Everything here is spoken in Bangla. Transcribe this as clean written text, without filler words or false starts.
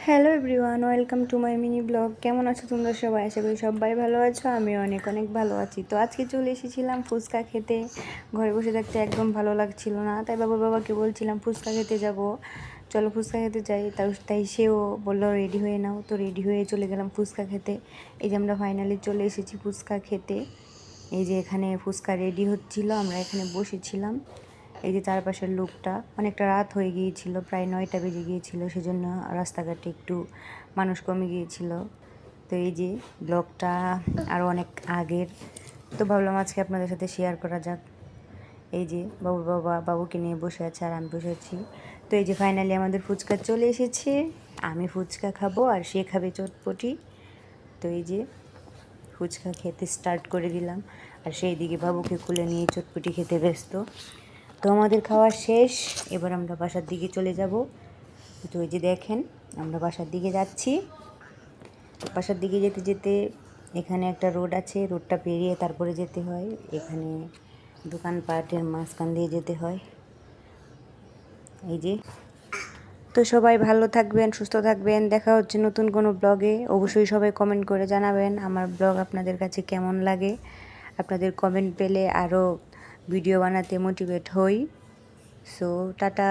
Hello everyone, welcome to my mini blog. কেমন আছো তোমরা সবাই? আশা করি সবাই ভালো আছো। আমি অনেক অনেক ভালো আছি। তো আজকে চলে এসেছিলাম ফুচকা খেতে। ঘরে বসে থাকতে একদম ভালো লাগছিল না, তাই বাবাকে বলছিলাম ফুচকা খেতে যাব, চলো ফুচকা খেতে যাই। তাই সেও বললো রেডি হয়ে নাও। তো রেডি হয়ে চলে গেলাম ফুচকা খেতে। এই যে আমরা ফাইনালি চলে এসেছি ফুচকা খেতে। এই যে এখানে ফুচকা রেডি হচ্ছিল, আমরা এখানে বসেছিলাম। এই যে চারপাশের লোকটা, অনেকটা রাত হয়ে গিয়েছিল, প্রায় 9টা বেজে গিয়েছিল, সেজন্য রাস্তাঘাটে একটু মানুষ কমে গিয়েছিল। তো এই যে ব্লগটা আরও অনেক আগের, তো ভাবলাম আজকে আপনাদের সাথে শেয়ার করা যাক। এই যে বাবুকে নিয়ে বসে আছে আর আমি বসে আছি। তো এই যে ফাইনালি আমাদের ফুচকা চলে এসেছে। আমি ফুচকা খাবো আর সে খাবে চটপটি। তো এই যে ফুচকা খেতে স্টার্ট করে দিলাম, আর সেই দিকে বাবুকে কোলে নিয়ে চটপটি খেতে ব্যস্ত। তো আমাদের খাওয়া শেষ, এবার আমরা বাসার দিকে চলে যাব। তো ওই যে দেখেন আমরা বাসার দিকে যাচ্ছি। বাসার দিকে যেতে যেতে এখানে একটা রোড আছে, রোডটা পেরিয়ে তারপরে যেতে হয়। এখানে দোকানপাটের মাঝখান দিয়ে যেতে হয়। এই যে, তো সবাই ভালো থাকবেন, সুস্থ থাকবেন। দেখা হচ্ছে নতুন কোনো ব্লগে। অবশ্যই সবাই কমেন্ট করে জানাবেন আমার ব্লগ আপনাদের কাছে কেমন লাগে। আপনাদের কমেন্ট পেলে আরও ভিডিও বানাতে মোটিভেট হই। So tata.